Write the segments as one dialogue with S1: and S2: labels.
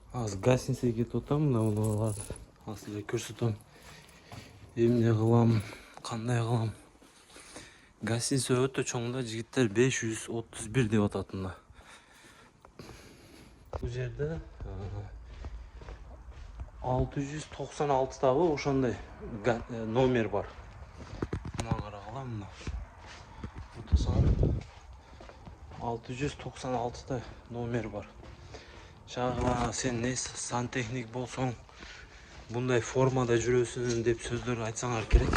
S1: Аз гостиницаға кетіп отырмын, мына оларды асылы көрсетем. Емне қылам, қандай қылам. Гостиница өте чоңда, жігіттер 531 деп ататынна. Бұл жерде 696 табы ошандай номер бар. Мына қарағалам мына. Отасам 696 номер бар. Шағыма сен не сантехник болсоң, бұндай формада жүресің деп сөздер айтсаңар керек.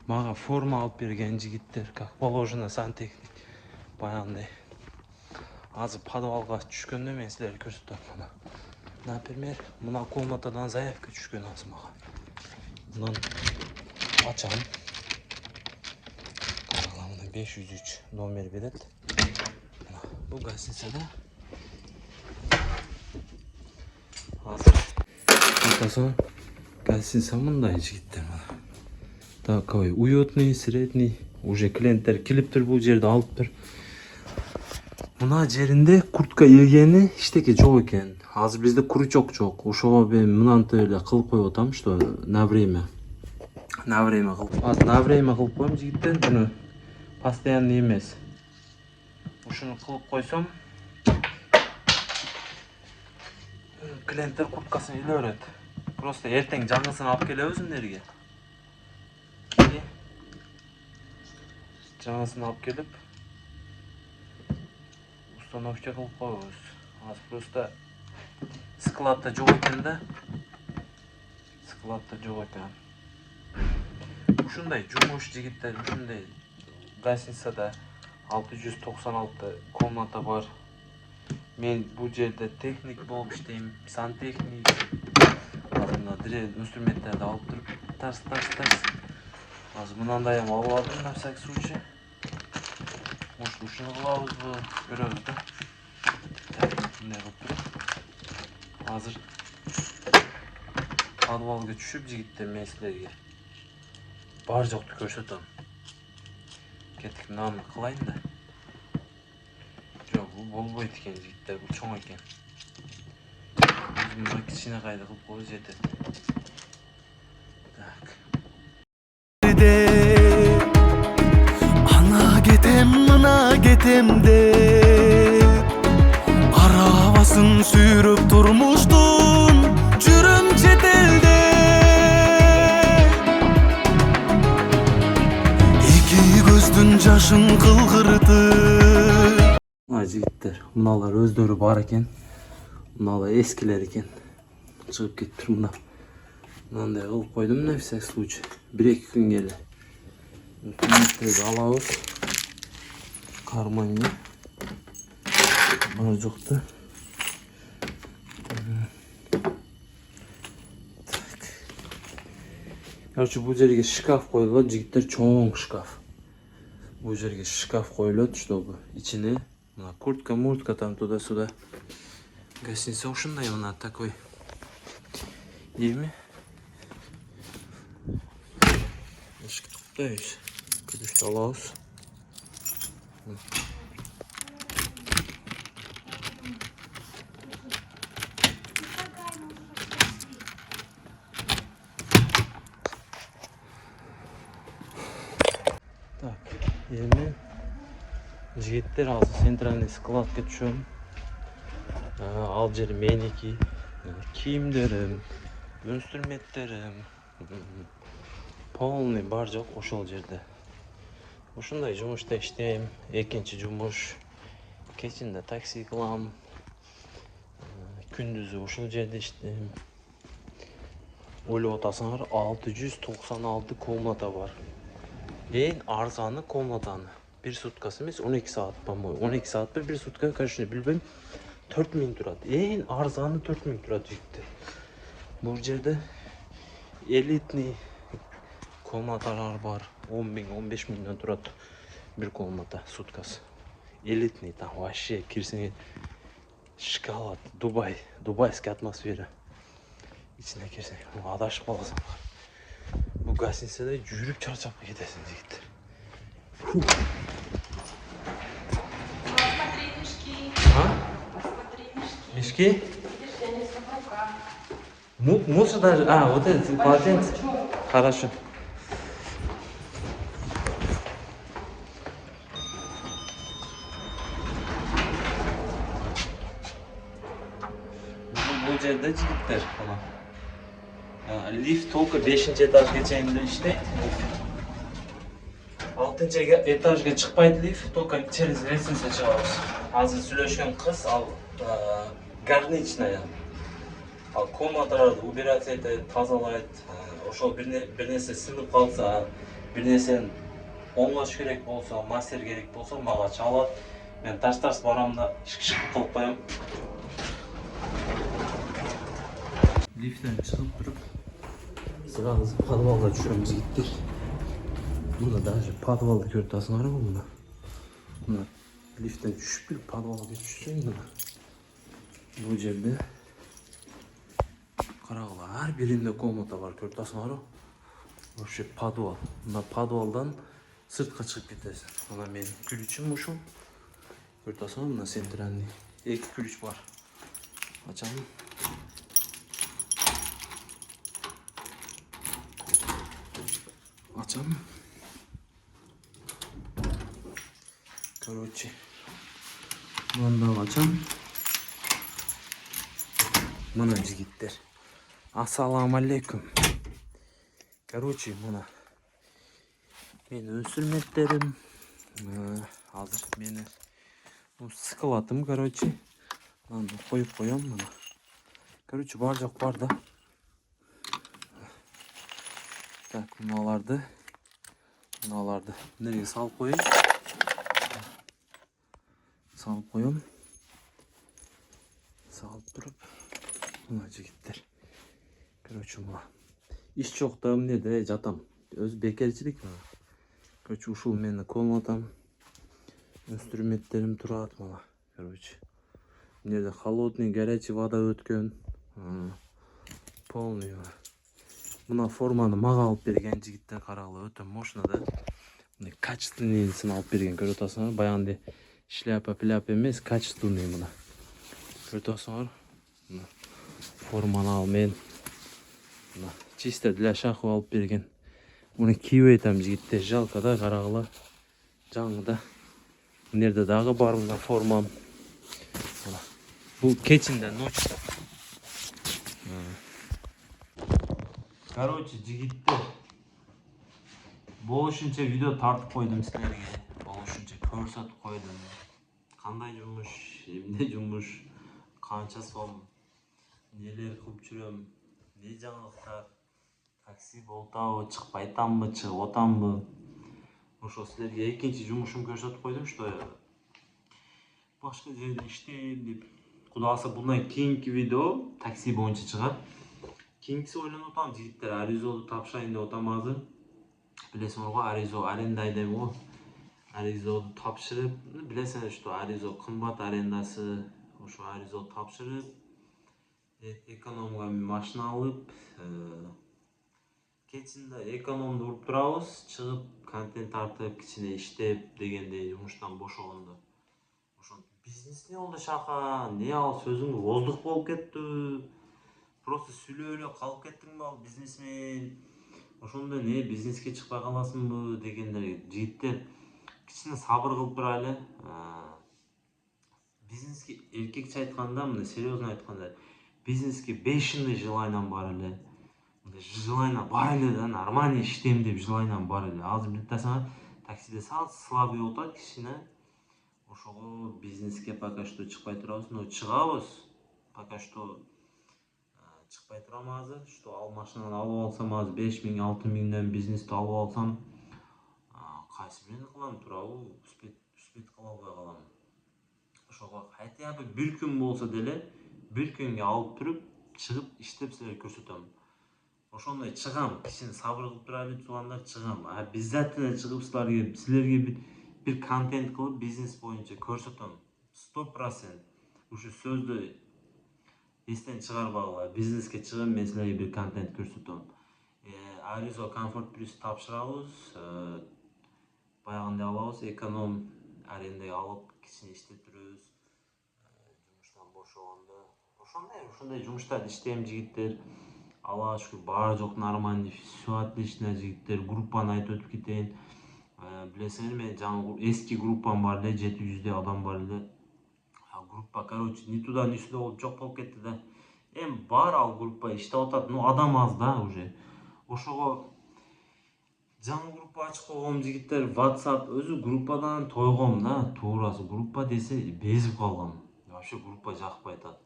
S1: Маға форма алып берген жігіттер, как положено сантехник. Баяғындай. Азы подвалға түшкенде мен сілер көрсетем мұны. Например, мына комнатадан заявка түшкен азы маға. Мұнан açam. Қарағаламда 503 номер береді. Бұл гостиницада Hazır. Атасан гостиница мындай жігіттер мына. Такой уютный, средний. Уже клиенттер келіп тұр бұл жерді алып тұр. Мына жерінде куртка илгені іштеке жоқ екен. Азыр бізде крючок жоқ. Ошоға мен мынанты эле кылып коюп атам, что на время. На время кылып. Аз на время кылып коем жигиттер, буну постоянно эмес. Ушуну кылып койсом, клиенттер курткасын иле берет. Просто эртең жаңысын алып келебиз сиздерге. Жаңысын алып келип установка кылып коебуз. Аз просто складта жок экен да. Складта жок экен. Ушундай жумуш жигиттер, ушундай гостиницада 696 комната бар. Мен бұл жерде техник болып іштейм, сантехник. Азырына директ инструменттерді алып тұрып, тарс. Азыр мынандайым алып алдым, на всякий случай. Может, ушыны кылабыз бу, көрөбүз да. Мындай кылып туруп. Азыр подвалга түшүп жигиттер мен силерге бар жокту көрсөтөм. Кеттик, мынаны кылайын да. Жоқ, бұл болбойт екен жігіттер, бұл чоң екен. Мына кішкене қайда қылып қойып жетеді. Так.
S2: Ана кетем, мына кетем деп арабасын сүйрөп турмуштун жүрүм четелде. Эки көздүн жашын кылгыртып.
S1: Мына жігіттер, мыналар өздері бар екен. Мыналар ескілер екен. Шығып кетіп тұр мына. Мынандай қылып қойдым, на всякий случай. 1-2 күн келі. Көмектерді алауыз. Карманге. Бар жоқты. Короче, бұл жерге шкаф қойылады, жігіттер, чоң шкаф. Бұл жерге шкаф қойылады, чтобы içine куртка, муртка там туда-сюда. Гостиница ушундай, мына такой. Эми эшикти куптайбыз. Күрүштү алабыз. Так, эми жигиттер азыр центральный складка түшөм. Ал жер меники, кийимдерим, инструменттерим, полный бар жок ошол жерде. Ушундай жумушта иштейм, экинчи жумуш. Кечинде такси кылам, күндүзү ушул жерде иштейм. Ойлоп атасыңар, 696 комната бар. Эң арзаны комнатаны. Bir sutkası емес 12 saat, по-моему. 12 saat bir sutka, конечно, bilmem 4000 турат. En arzanı 4000 турат жигиттер. Бұл жерде элитный комнаталар бар. 10 000-15 000 турат bir комната суткасы. Элитный, там вообще кирсең шоколад, дубайский атмосфера. İçine кирсең, адашып қаласың. Бұл гостиницада жүрүп чарчап кетесің жигиттер.
S3: Посмотри мешки.
S1: Мешки?
S3: тебя несколько рука.
S1: Мусор даже... А, вот это полотенце. Хорошо. Bu жерде жигиттер лифт только 5-нчи этажга чейин иштейт. 6-нчы этажга чыкпайт лифт, только через лестница чыгабыз. Азыр сүйлөшкөн кыз ал горничная. Ал комнаталарды убирать этет, тазалайт. Ошол бир нерсе сынып калса, бир нерсени оңдош керек болсо, мастер керек болсо мага чалат. Мен тарс барам да шик кылып коем. Liftten çıkıp durup sıranızı подвалга düşürüm жигиттер. Мына даже подвалды көрүп атасыңар го мына. Мына лифттен түшүп келип подвалга түшсөң мына. Бул жерде карагыла ар биринде комната бар, көрүп атасыңар го. Вообще подвал. Мына подвалдан сыртка чыгып кетесиң. Мына менин ключум ушул. Көрүп атасыңар мына центральный. Эки ключ бар. Ачамын. Açalım. Короче, bundan açalım. Mana jigиттер. Assalamu alaikum. Короче, mana men өсүрмөктөрүм. Азыр мени сыкылатым, короче. Аны коюп коем мына. Короче, бар жок бар да. Так, mınalarda nereye salıp koyayım? Salıp koyayım. Salıp durup buna jigиттер. Короче, mına iş çok da ne de jatam. Öz bekerçilik var. Короче, ушул мени комнатам. Инструменттерим турат мына. Короче, мына жерде холодный, горячий вода өткөн. Полный. Мына форманы мага алып берген жигиттер карагыла өтө мощно да. Мына качественныйсын алып берген, көрүп атасыңар. Баягындай шляпа эмес, качественный мына. Көрүп атасыңар. Мына форманы ал мен. Мына чисто для шаху алып берген. Муну кийип айтам жигиттер, жалко да карагыла. Жаңы да. Мына жерде дагы бар мына формам. Мына. Бул кечинде ночта. Короче, жигиттер. Болушунча видео тартып койдум силерге. Болушунча көрсөтүп койдум. Кандай жумуш, эмне жумуш, канча сом, нелер кылып жүрөм, не жаңылыктар, такси болтабы, чыкпайтамбы, чыгып атамбы. Ошо силерге экинчи жумушум көрсөтүп койдум, что башка жерде иштейм деп. Кудасы bundan кийинки видео такси боюнча чыгат. Кийинкиси ойлонуп атам, жигиттер, аризоду тапшырайын деп атам азыр. Билесиңер го, аризо арендай дейм го. Аризоду тапшырып, билесиңер что аризо кымбат арендасы. Ошо аризоду тапшырып, экономго машина алып, кечинде экономду уруп турабыз, чыгып контент тартып, кичине иштеп дегендей жумуштан бошогондо. Ошентип бизнес не болду шака, не ал сөзүң воздух болуп кеттиби? Просто сүйлөп эле калып кеттиңби ал бизнесмен? Ошондо не бизнеске чыкпай каласыңбы дегендер. Жигиттер, кичине сабыр кылып турайлы. Бизнеске эркекче айтканда, мына серьезно айтканда, бизнеске бешеный желанием бар эле. Желание бар эле да, нормально иштейм деп желанием бар эле. Азыр билип атасыңар, таксиде сал слабый болуп атат кичине. Ошого бизнеске пока что чыкпай турабыз, но чыгабыз. Пока что чыкпай турам азыр, что ал машинаны алып алсам, азыр 5000-6000 миңден бизнести алып алсам, кайсы бирин кылам турабы, успеть кыла албай калам. Ошого хотя бы бир күн болсо деле, бир күнгө алып туруп, чыгып иштеп силерге көрсөтөм. Ошондой чыгам, кичине сабыр кылып турайлы туугандар, чыгам. Обязательно чыгып силерге бир контент кылып бизнес боюнча көрсөтөм. 100%. Ушу сөздү эстен чыгарбагыла. Бизнеске чыгам, мен силерге бир контент көрсөтөм. Аризо Комфорт Плюс тапшырабыз. Баягындай алабыз, эконом арендай алып, кичине иштеп турабыз. Жумуштан бошогондо ошондой жумуштарды иштейм жигиттер. Аллага шүкүр баары жок нормальный, все отлично жигиттер. Группаны айтып өтүп кетейин. Билесиңер, мен жаңы эски группам бар эле, 700 адам бар эле. Группа, короче, ни туда ни сюда болуп жок болуп кетти да. Эми бар ал группа иштеп атат, но адам аз да уже. Ошого жаңы группа ачып койгом жигиттер. WhatsApp өзү группадан тойгом да, туурасы. Группа десе безип калгам. Вообще группа жакпай атат.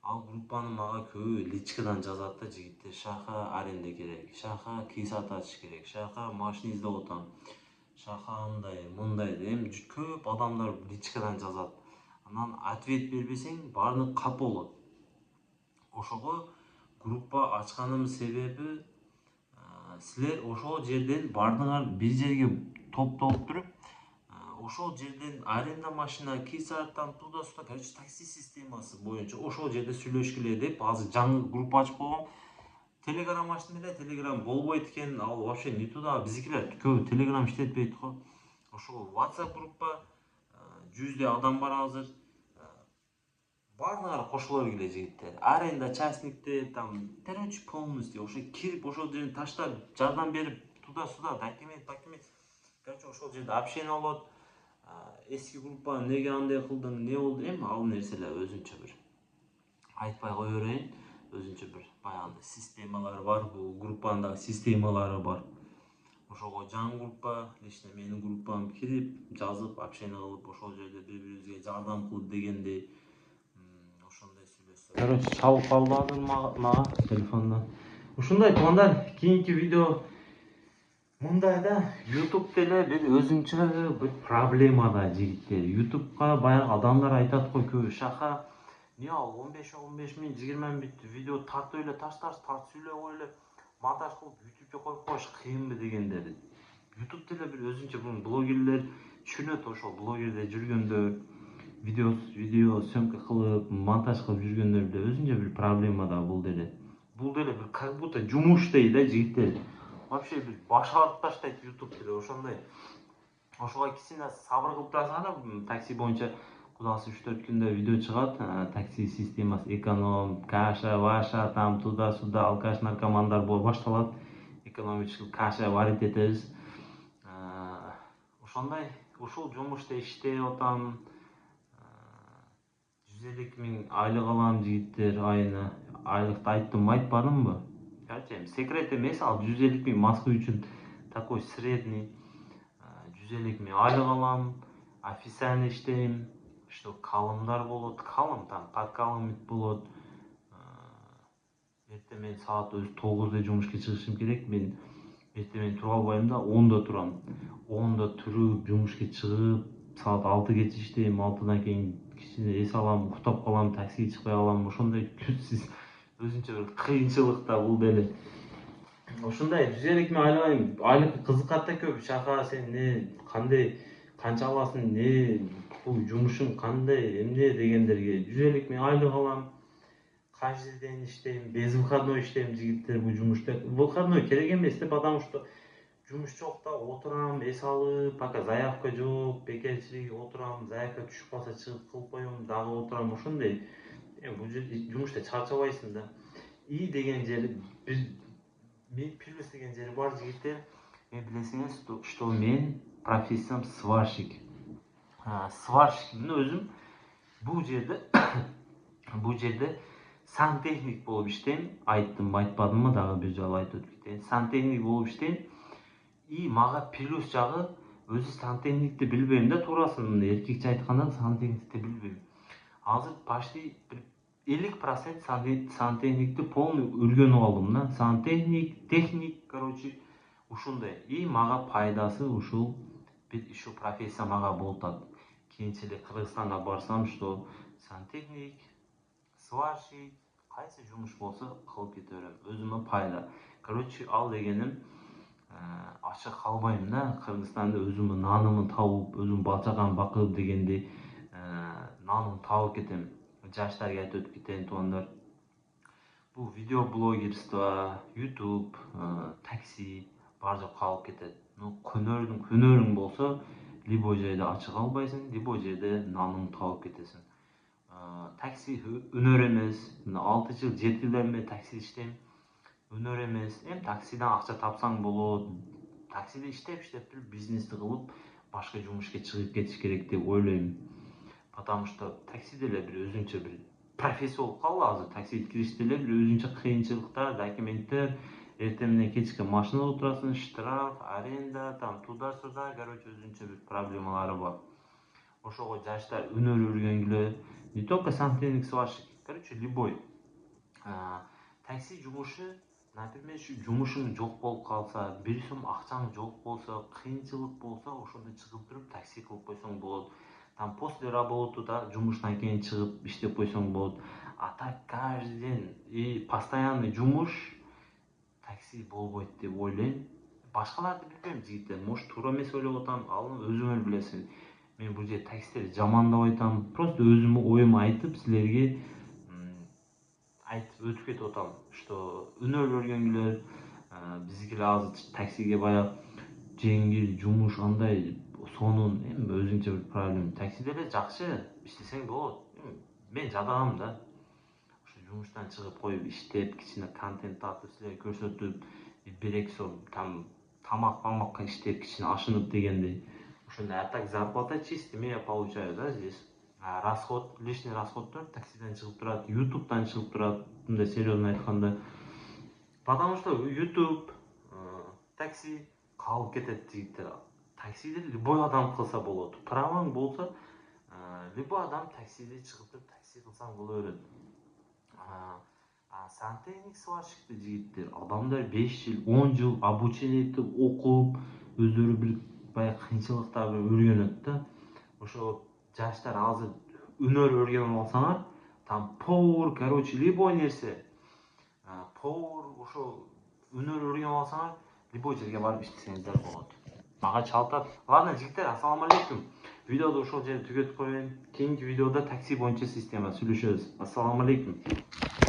S1: Ал группаны мага көбү личкадан жазат да жигиттер. Шаха аренда керек, шаха кисат ачыш керек, шаха машина издеп атам, шаха андай мындай эми көп адамдар личкадан жазат. Анан ответ бербесең баардыгы кап болот. Ошого группа ачканымдын себеби, силер ошол жерден баардыгыңар бир жерге топтолуп туруп, ошол жерден аренда машина, кисат, там туда-сюда, короче, такси системасы боюнча ошол жерде сүйлөшкүлө деп азыр жаңы группа ачып койгом. Телеграм ачтым эле, Телеграм болбойт экен, ал вообще не туда, биздикилер көбү Телеграм иштетпейт го. Ошол WhatsApp группа 100 адам бар азыр. Баардыгына кошула бергиле жигиттер. Аренда частниктер, там, короче, полностью ошо кирип, ошол жерден таштап, жардам берип, туда-сюда, документ. Короче, ошол жерде общение болот. Эски группаны неге андай кылдың, не болду, эми ал нерселер өзүнчө бир айтпай кое берейин. Өзүнчө бир баягы системалары бар, бул группанын дагы системалары бар. Ошого жаңы группа, лично менин группам кирип, жазып, общение кылып, ошол жерде бири-бирибизге жардам кылып дегендей ошондой сүйлөшсөк. Короче, чалып калды азыр мага телефондан. Ушундай туугандар, кийинки видео мындай да, YouTube деле бир өзүнчө бир проблема да жигиттер. YouTube'га баягы адамдар айтат го көбү, шаха не ал 15 миң 20 миң видео тартып эле таштарсыз, тартып сүйлөп кой эле, монтаж кылып YouTube'га коюп коюш кыйынбы дегендер. YouTube деле бир өзүнчө бул блогерлер түшүнөт, ошол блогерде жүргөндөр, видео съемка кылып, монтаж кылып жүргөндөр деле өзүнчө бир проблема да бул деле. Бул деле бир как будто жумуштей да жигиттер. Вообще бир баш артып таштайт YouTube деле ошондой. Ошого кичине сабыр кылып турасыңар да, такси боюнча кудасы 3-4 күндө видео чыгат, такси системасы, эконом, каша, ваша, там туда-сюда, алкаш, наркомандар башталат. Экономический каша варить этебиз. Ошондой, ушул жумушта иштеп атам. 150 миң айлык алам жигиттер айына. Айлыкты айттымбы, айтпадымбы? Короче, секрет эмес, ал 150 миң Москва үчүн такой средний. 150 миң айлык алам, официально иштейм, что калымдар болот, калым там, подкалым болот. Эртең мен саат 9-да жумушка чыгышым керек. Мен эртең тура албайм да, 10-да турам. 10-да туруп, жумушка чыгып, саат 6-гече иштейм, 6-дан кийин кичине эс алам, уктап калам, таксиге чыкпай калам. Ошондой түшсүз өзүнчө бир кыйынчылык да бул деле. Ошондой 150 миң айлык кызыкат да көп. Шаха, сен не, кандай, канча аласың, не, бул жумушуң кандай, эмне дегендерге 150 миң айлык алам. Каждый день иштейм, без выходной иштейм жигиттер бул жумушта. Выходной керек эмес да, потому что жумуш жок да, отурам, эс алып, пока заявка жок, бекерчилик отурам, заявка түшүп калса чыгып кылып коем, дагы отурам, ошондой. Бул жумушта чарчабайсың да. И деген жери, мен плюс деген жери бар жигиттер. Мен билесиңер, что мен профессиям сварщик. Сварщикмин өзүм. Бул жерде сантехник болуп иштейм. Айттымбы, айтпадымбы, дагы бир жолу айтып өтүп кетейин. Сантехник болуп иштейм. И мага плюс жагы, өзү сантехникти билбейм да, туурасын эркекче айтканда сантехникти билбейм. Азыр почти 50% сантехникти полный үйрөнүп алдым да. Сантехник, техник, короче, ушундай. И мага пайдасы ушул, бир ушул профессия мага болуп атат. Кийинчерээк Кыргызстанга барсам, что сантехник, сварщик, кайсы жумуш болсо кылып кете берем. Өзүмө пайда. Короче, ал дегеним ачык калбайм да. Кыргызстанда өзүмө нанымды табып, өзүм бала-чагамды бакып дегендей нанымды табып кетем. Жаштарга айтып өтүп кетейин, туугандар. Бул видео блогерство, YouTube, такси бар жок калып кетет. Ну, көнөрүң болсо, либо жерде ачык албайсың, либо жерде наныңды табып кетесиң. такси өнөр эмес. 6 жыл 7 жылдан бери таксиде иштейм. Өнөр эмес. Эми таксиден акча тапсаң болот. Таксиде иштеп туруп бизнести кылып башка жумушка чыгып кетиш керек деп ойлойм. Потому что такси деле бир өзүнчө бир профессия болуп калды азыр. Таксиге кириште эле бир өзүнчө кыйынчылыктар, документтер, эртең менен кечке машинада отурасың, штраф, аренда, там туда-сюда, короче, өзүнчө бир проблемалары бар. Ошого жаштар өнөр өргөнгүлө, не только сантехник, сварщик, короче, любой. Такси жумушу, например, жумушуң жок болуп калса, бир сом акчаң жок болсо, кыйынчылык болсо, ошондо чыгып туруп такси кылып койсоң болот. Там после работада жумуштан кийин чыгып иштеп койсоң болот. А так каждый день и постоянный жумуш такси болбойт деп ойлойм. Башкаларды билбейм, жигиттер, может туура эмес ойлоп атам, ал өзүңөр билесиң. Мен бул жерде таксистерди жамандап айтам, просто өзүмдүн оюмду айтып, силерге айтып өтүп кетип атам, что өнөр өргөнгүлөр, биздикилер азыр таксиге баягы жеңил жумуш андай сонун эми өзүнчө бир проблема. Таксиде эле жакшы иштесең болот. Мен жадагам да. Ошо жумуштан чыгып коюп иштеп, кичине контент тартып, силерге көрсөтүп, 1-2 сом там тамак иштеп, кичине ашынып дегендей. Ошондой, а так зарплата чистыми я получаю, да, здесь. Расход, лишний расходдор таксиден чыгып турат, ютубтан чыгып турат, мындай серьезно айтканда. Потому что YouTube, такси калып кетет жигиттер. Таксиде любой адам кылса болот. Праваң болсо, любой адам таксиде чыгып туруп такси кылсаң боло берет. Сантехник, сварщикти жигиттер, адамдар 5 жыл, 10 жыл обучениети окуп, өздөрү бир баягы кыйынчылыктарды өргөнөт да. Ошо жаштар азыр өнөр өргөнүп алсаңар, там повар, короче, любой нерсе. Повар, ошо өнөр өргөнүп алсаңар, любой жерге барып иштесеңиздер болот. Мага чалтат. Ладно, жигиттер, ассаламу алейкум. Видеоду ошол жерде түгөтүп коеюн. Кийинки видеода такси боюнча система сүйлөшөбүз. Ассаламу алейкум.